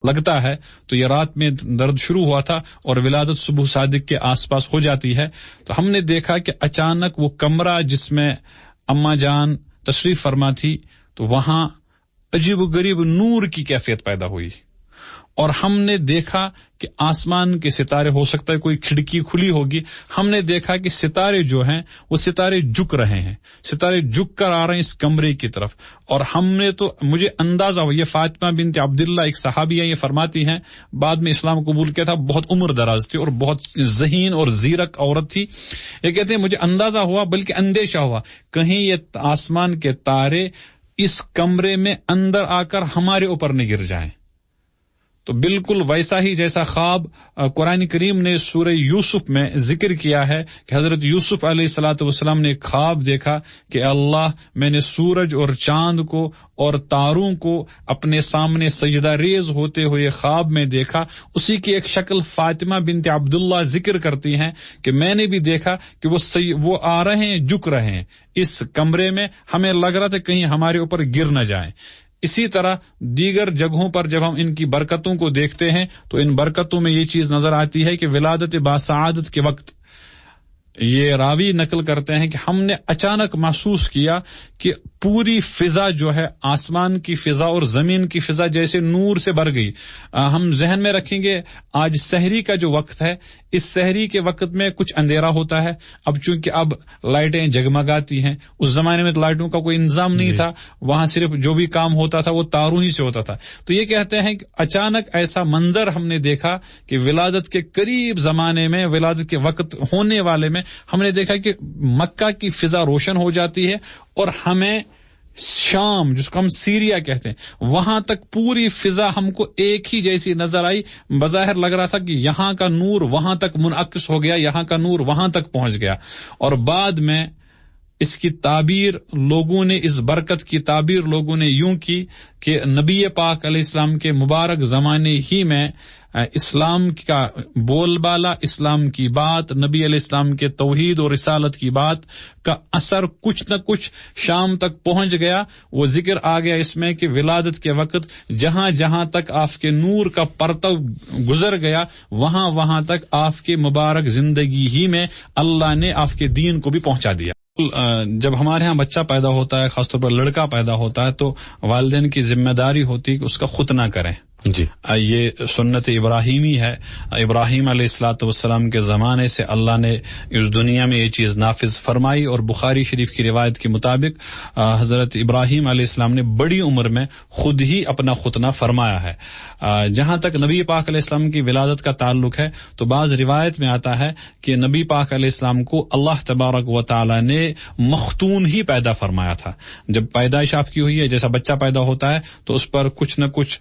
لگتا ہے تو یہ رات میں درد شروع ہوا تھا اور ولادت صبح صادق کے آس پاس ہو جاتی ہے. تو ہم نے دیکھا کہ اچانک وہ کمرہ جس میں اماں جان تشریف فرما تھی تو وہاں عجیب و غریب نور کی کیفیت پیدا ہوئی، اور ہم نے دیکھا کہ آسمان کے ستارے، ہو سکتا ہے کوئی کھڑکی کھلی ہوگی، ہم نے دیکھا کہ ستارے جو ہیں وہ ستارے جھک رہے ہیں، ستارے جھک کر آ رہے ہیں اس کمرے کی طرف. اور ہم نے تو مجھے اندازہ ہوا، یہ فاطمہ بنت عبداللہ ایک صحابیہ یہ فرماتی ہیں، بعد میں اسلام قبول کیا تھا، بہت عمر دراز تھی اور بہت ذہین اور زیرک عورت تھی. یہ کہتے ہیں مجھے اندازہ ہوا، بلکہ اندیشہ ہوا، کہیں یہ آسمان کے تارے اس کمرے میں اندر آ کر ہمارے اوپر نہ گر جائیں. تو بالکل ویسا ہی جیسا خواب قرآن کریم نے سورہ یوسف میں ذکر کیا ہے کہ حضرت یوسف علیہ الصلوۃ والسلام نے ایک خواب دیکھا کہ اللہ، میں نے سورج اور چاند کو اور تاروں کو اپنے سامنے سجدہ ریز ہوتے ہوئے خواب میں دیکھا. اسی کی ایک شکل فاطمہ بنت عبداللہ ذکر کرتی ہیں کہ میں نے بھی دیکھا کہ وہ آ رہے ہیں، جھک رہے ہیں اس کمرے میں، ہمیں لگ رہا تھا کہیں ہمارے اوپر گر نہ جائیں. اسی طرح دیگر جگہوں پر جب ہم ان کی برکتوں کو دیکھتے ہیں تو ان برکتوں میں یہ چیز نظر آتی ہے کہ ولادت باسعادت کے وقت یہ راوی نقل کرتے ہیں کہ ہم نے اچانک محسوس کیا کہ پوری فضا جو ہے، آسمان کی فضا اور زمین کی فضا جیسے نور سے بھر گئی. ہم ذہن میں رکھیں گے آج سحری کا جو وقت ہے، اس سحری کے وقت میں کچھ اندھیرا ہوتا ہے. اب چونکہ اب لائٹیں جگمگاتی ہیں، اس زمانے میں لائٹوں کا کوئی انتظام نہیں تھا، وہاں صرف جو بھی کام ہوتا تھا وہ تاروں ہی سے ہوتا تھا. تو یہ کہتے ہیں کہ اچانک ایسا منظر ہم نے دیکھا کہ ولادت کے قریب زمانے میں، ولادت کے وقت ہونے والے میں ہم نے دیکھا کہ مکہ کی فضا روشن ہو جاتی ہے اور ہمیں شام، جس کو ہم سیریا کہتے ہیں، وہاں تک پوری فضا ہم کو ایک ہی جیسی نظر آئی. بظاہر لگ رہا تھا کہ یہاں کا نور وہاں تک منعکس ہو گیا، یہاں کا نور وہاں تک پہنچ گیا. اور بعد میں اس کی تعبیر لوگوں نے، اس برکت کی تعبیر لوگوں نے یوں کی کہ نبی پاک علیہ السلام کے مبارک زمانے ہی میں اسلام کا بول بالا، اسلام کی بات، نبی علیہ السلام کے توحید اور رسالت کی بات کا اثر کچھ نہ کچھ شام تک پہنچ گیا. وہ ذکر آ گیا اس میں کہ ولادت کے وقت جہاں جہاں تک آپ کے نور کا پرتو گزر گیا، وہاں وہاں تک آپ کے مبارک زندگی ہی میں اللہ نے آپ کے دین کو بھی پہنچا دیا. جب ہمارے ہاں بچہ پیدا ہوتا ہے، خاص طور پر لڑکا پیدا ہوتا ہے، تو والدین کی ذمہ داری ہوتی ہے کہ اس کا ختنہ کریں. جی، یہ سنت ابراہیمی ہے. ابراہیم علیہ الصلوۃ والسلام کے زمانے سے اللہ نے اس دنیا میں یہ چیز نافذ فرمائی، اور بخاری شریف کی روایت کے مطابق حضرت ابراہیم علیہ السلام نے بڑی عمر میں خود ہی اپنا ختنہ فرمایا ہے. جہاں تک نبی پاک علیہ السلام کی ولادت کا تعلق ہے تو بعض روایت میں آتا ہے کہ نبی پاک علیہ السلام کو اللہ تبارک و تعالی نے مختون ہی پیدا فرمایا تھا. جب پیدائش آپ کی ہوئی ہے، جیسا بچہ پیدا ہوتا ہے تو اس پر کچھ نہ کچھ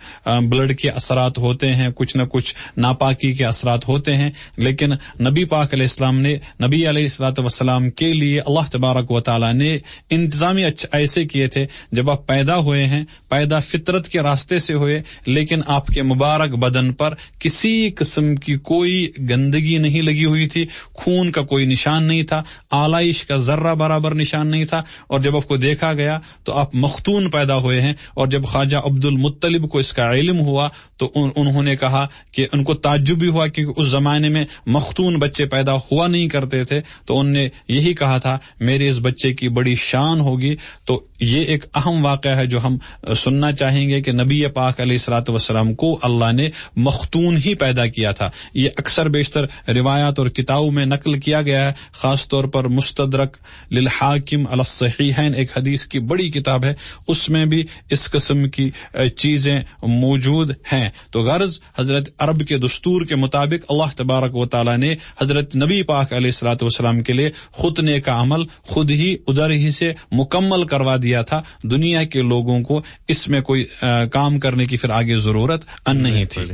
بلڈ کے اثرات ہوتے ہیں، کچھ نہ کچھ ناپاکی کے اثرات ہوتے ہیں، لیکن نبی پاک علیہ السلام نے، نبی علیہ الصلوۃ والسلام کے لیے اللہ تبارک و تعالی نے انتظامی ایسے کیے تھے. جب آپ پیدا ہوئے ہیں، پیدا فطرت کے راستے سے ہوئے، لیکن آپ کے مبارک بدن پر کسی قسم کی کوئی گندگی نہیں لگی ہوئی تھی، خون کا کوئی نشان نہیں تھا، آلائش کا ذرہ برابر نشان نہیں تھا. اور جب آپ کو دیکھا گیا تو آپ مختون پیدا ہوئے ہیں. اور جب خواجہ عبد المطلب کو اس کا علم ہوا تو انہوں نے کہا کہ ان کو تعجب بھی ہوا کہ اس زمانے میں مختون بچے پیدا ہوا نہیں کرتے تھے، تو انہوں نے یہی کہا تھا میرے اس بچے کی بڑی شان ہوگی. تو یہ ایک اہم واقعہ ہے جو ہم سننا چاہیں گے کہ نبی پاک علیہ الصلوۃ والسلام کو اللہ نے مختون ہی پیدا کیا تھا. یہ اکثر بیشتر روایات اور کتابوں میں نقل کیا گیا ہے، خاص طور پر مستدرک للحاکم علی الصحیحین ایک حدیث کی بڑی کتاب ہے، اس میں بھی اس قسم کی چیزیں موجود ہیں. تو غرض حضرت عرب کے دستور کے مطابق اللہ تبارک و تعالی نے حضرت نبی پاک علیہ الصلوۃ والسلام کے لیے ختنے کا عمل خود ہی ادھر ہی سے مکمل کروا دیا تھا. دنیا کے لوگوں کو اس میں کوئی کام کرنے کی پھر آگے ضرورت نہیں تھی.